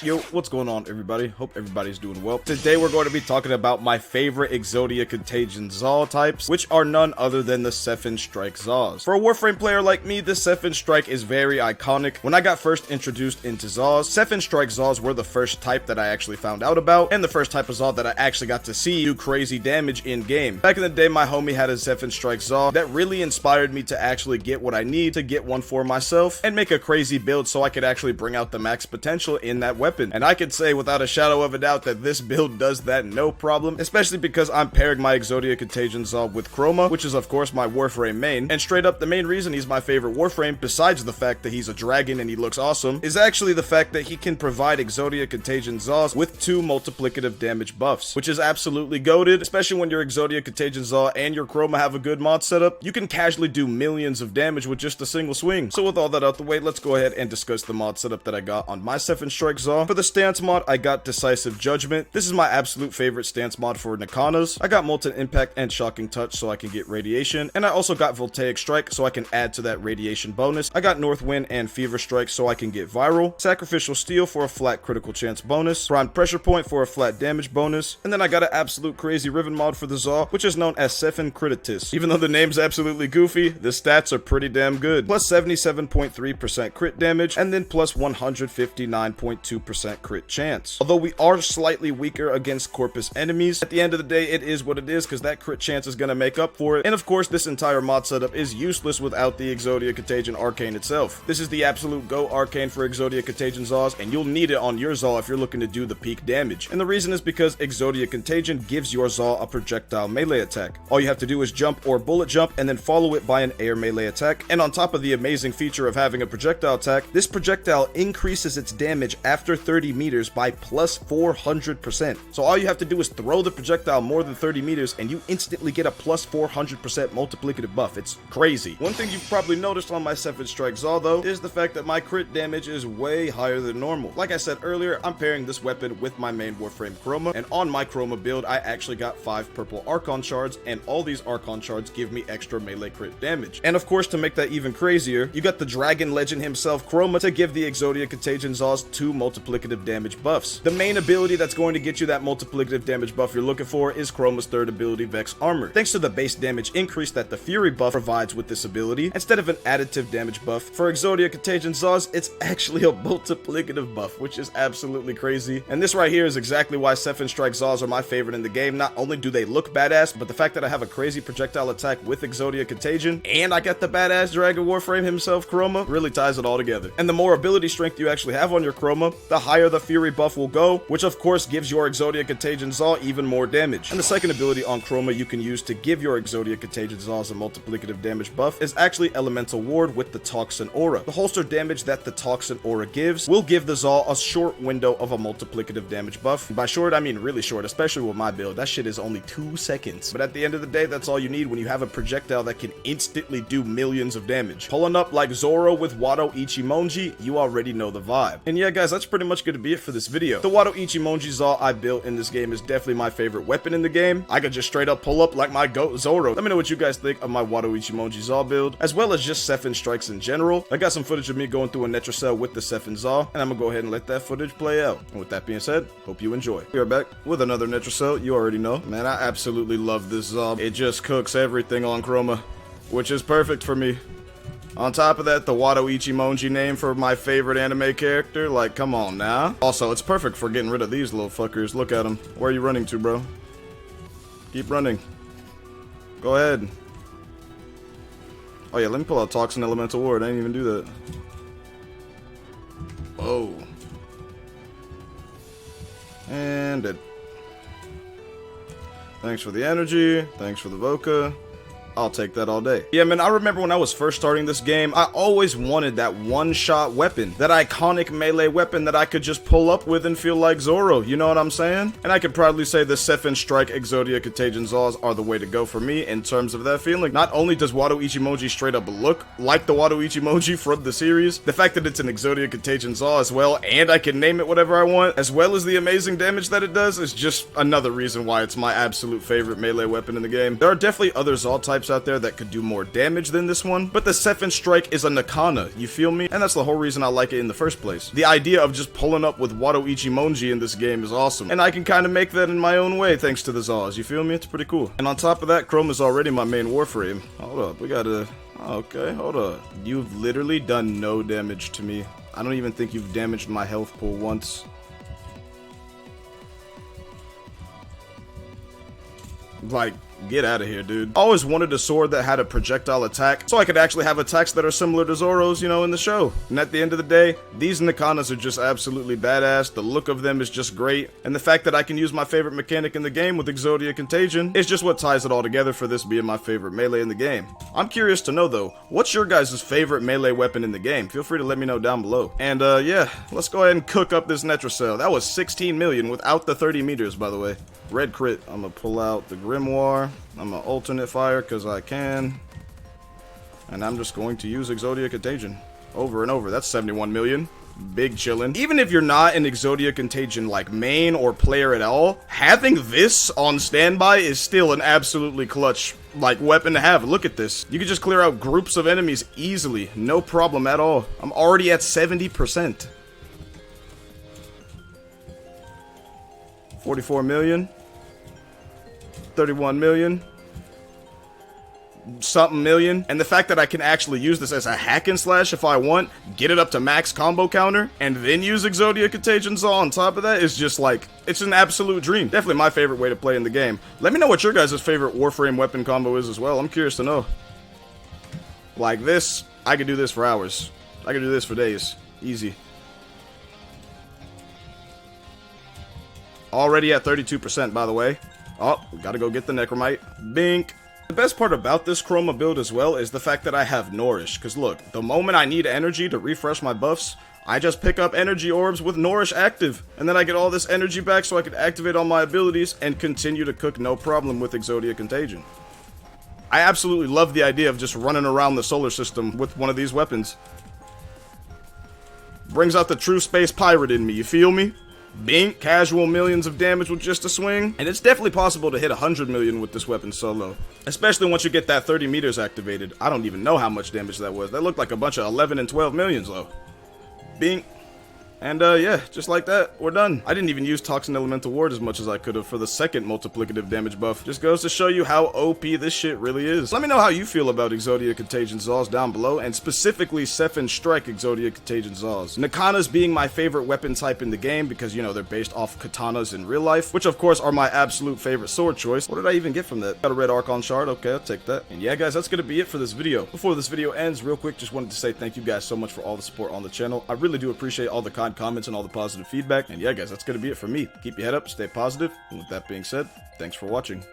Yo, what's going on, everybody? Hope everybody's doing well. Today we're going to be talking about my favorite Exodia Contagion Zaw types, which are none other than the Sepfahn Strike Zaws. For a Warframe player like me, the Sepfahn Strike is very iconic. When I got first introduced into Zaws, Sepfahn Strike Zaws were the first type that I actually found out about, and the first type of Zaw that I actually got to see do crazy damage in game. Back in the day, my homie had a Sepfahn Strike Zaw that really inspired me to actually get what I need to get one for myself and make a crazy build so I could actually bring out the max potential in that weapon. And I can say without a shadow of a doubt that this build does that no problem, especially because I'm pairing my Exodia Contagion Zaw with Chroma, which is of course my Warframe main, and straight up the main reason he's my favorite Warframe, besides the fact that he's a dragon and he looks awesome, is actually the fact that he can provide Exodia Contagion Zaws with 2 multiplicative damage buffs, which is absolutely goated, especially when your Exodia Contagion Zaw and your Chroma have a good mod setup. You can casually do millions of damage with just a single swing. So with all that out the way, let's go ahead and discuss the mod setup that I got on my Sepfahn Strike Zaw. For the stance mod, I got Decisive Judgment. This is my absolute favorite stance mod for Nakanas. I got Molten Impact and Shocking Touch so I can get radiation, and I also got Voltaic Strike so I can add to that radiation bonus. I got North Wind and Fever Strike so I can get viral, Sacrificial Steel for a flat critical chance bonus, Prime Pressure Point for a flat damage bonus, and then I got an absolute crazy Riven mod for the Zaw, which is known as Sepfahn Crititus. Even though the name's absolutely goofy, the stats are pretty damn good. Plus 77.3% crit damage, and then plus 159.2% crit chance. Although we are slightly weaker against Corpus enemies, at the end of the day, it is what it is because that crit chance is going to make up for it. And of course, this entire mod setup is useless without the Exodia Contagion Arcane itself. This is the absolute go arcane for Exodia Contagion Zaws, and you'll need it on your Zaw if you're looking to do the peak damage. And the reason is because Exodia Contagion gives your Zaw a projectile melee attack. All you have to do is jump or bullet jump and then follow it by an air melee attack. And on top of the amazing feature of having a projectile attack, this projectile increases its damage after 30 meters by plus 400%. So all you have to do is throw the projectile more than 30 meters and you instantly get a plus 400% multiplicative buff. It's crazy. One thing you've probably noticed on my Sepfahn Strike Zaw though is the fact that my crit damage is way higher than normal. Like I said earlier, I'm pairing this weapon with my main Warframe Chroma, and on my Chroma build I actually got 5 purple Archon shards, and all these Archon shards give me extra melee crit damage. And of course, to make that even crazier, you got the Dragon Legend himself Chroma to give the Exodia Contagion Zaws 2 multiplicative damage buffs. The main ability that's going to get you that multiplicative damage buff you're looking for is Chroma's third ability, Vex Armor. Thanks to the base damage increase that the Fury buff provides with this ability, instead of an additive damage buff, for Exodia Contagion Zaws, it's actually a multiplicative buff, which is absolutely crazy. And this right here is exactly why Sepfahn Strike Zaws are my favorite in the game. Not only do they look badass, but the fact that I have a crazy projectile attack with Exodia Contagion, and I got the badass Dragon Warframe himself Chroma, really ties it all together. And the more ability strength you actually have on your Chroma, the higher the Fury buff will go, which of course gives your Exodia Contagion Zaw even more damage. And the second ability on Chroma you can use to give your Exodia Contagion Zaws a multiplicative damage buff is actually Elemental Ward with the Toxin Aura. The holster damage that the Toxin Aura gives will give the Zaw a short window of a multiplicative damage buff. And by short, I mean really short, especially with my build. That shit is only 2 seconds. But at the end of the day, that's all you need when you have a projectile that can instantly do millions of damage. Pulling up like Zoro with Wado Ichimonji, you already know the vibe. And yeah, guys, that's pretty much going to be it for this video. The Wado Ichimonji Zaw I built in this game is definitely my favorite weapon in the game. I could just straight up pull up like my goat Zoro. Let me know what you guys think of my Wado Ichimonji Zaw build, as well as just Sepfahn Strikes in general. I got some footage of me going through a Netracell with the Sepfahn Zaw, and I'm gonna go ahead and let that footage play out. And with that being said, hope you enjoy. We are back with another Netracell. You already know. Man, I absolutely love this Zaw. It just cooks everything on Chroma, which is perfect for me. On top of that, the Wado Ichimonji name for my favorite anime character, like, come on now. Also, it's perfect for getting rid of these little fuckers. Look at them. Where are you running to, bro? Keep running. Go ahead. Oh yeah, let me pull out Toxin Elemental Ward. I didn't even do that. Whoa. And dead. Thanks for the energy. Thanks for the Voca. I'll take that all day. Yeah, man, I remember when I was first starting this game, I always wanted that one-shot weapon, that iconic melee weapon that I could just pull up with and feel like Zoro, you know what I'm saying? And I could proudly say the Sepfahn Strike Exodia Contagion Zaws are the way to go for me in terms of that feeling. Not only does Wado Ichimonji straight up look like the Wado Ichimonji from the series, the fact that it's an Exodia Contagion Zaw as well, and I can name it whatever I want, as well as the amazing damage that it does, is just another reason why it's my absolute favorite melee weapon in the game. There are definitely other Zaw types types out there that could do more damage than this one, but the Sepfahn Strike is a Nakana, you feel me? And that's the whole reason I like it in the first place. The idea of just pulling up with Wado Ichimonji in this game is awesome, and I can kind of make that in my own way thanks to the Zaws, you feel me? It's pretty cool. And on top of that, Chrome is already my main Warframe. Hold up, we gotta... Okay, hold up. You've literally done no damage to me. I don't even think you've damaged my health pool once. Like, get out of here, dude. I always wanted a sword that had a projectile attack, so I could actually have attacks that are similar to Zoro's, you know, in the show. And at the end of the day, these Nakanas are just absolutely badass. The look of them is just great. And the fact that I can use my favorite mechanic in the game with Exodia Contagion is just what ties it all together for this being my favorite melee in the game. I'm curious to know, though, what's your guys' favorite melee weapon in the game? Feel free to let me know down below. And, yeah, let's go ahead and cook up this Netracell. That was 16 million without the 30 meters, by the way. Red crit. I'm gonna pull out the Grimoire. I'm gonna alternate fire because I can. And I'm just going to use Exodia Contagion over and over. That's 71 million. Big chillin'. Even if you're not an Exodia Contagion like main or player at all, having this on standby is still an absolutely clutch like weapon to have. Look at this. You can just clear out groups of enemies easily. No problem at all. I'm already at 70%. 44 million. 31 million. Something million. And the fact that I can actually use this as a hack and slash if I want, get it up to max combo counter, and then use Exodia Contagion Zaw on top of that is just like, it's an absolute dream. Definitely my favorite way to play in the game. Let me know what your guys' favorite Warframe weapon combo is as well. I'm curious to know. Like this, I could do this for hours. I could do this for days. Easy. Already at 32%, by the way. Oh, gotta go get the Necromite. Bink. The best part about this Chroma build as well is the fact that I have Nourish. Because look, the moment I need energy to refresh my buffs, I just pick up energy orbs with Nourish active. And then I get all this energy back so I can activate all my abilities and continue to cook no problem with Exodia Contagion. I absolutely love the idea of just running around the solar system with one of these weapons. Brings out the true space pirate in me, you feel me? Bink, casual millions of damage with just a swing, and it's definitely possible to hit 100 million with this weapon solo. Especially once you get that 30 meters activated. I don't even know how much damage that was. That looked like a bunch of 11 and 12 millions though. Bink. And yeah, just like that, we're done. I didn't even use Toxin Elemental Ward as much as I could have for the second multiplicative damage buff. Just goes to show you how OP this shit really is. Let me know how you feel about Exodia Contagion Zaws down below, and specifically Sepfahn Strike Exodia Contagion Zaws. Nakanas being my favorite weapon type in the game because, you know, they're based off katanas in real life, which of course are my absolute favorite sword choice. What did I even get from that? Got a red Archon shard, okay, I'll take that. And yeah guys, that's gonna be it for this video. Before this video ends, real quick, just wanted to say thank you guys so much for all the support on the channel. I really do appreciate all the kind comments and all the positive feedback. And yeah guys, that's gonna be it for me. Keep your head up, stay positive, and with that being said, thanks for watching.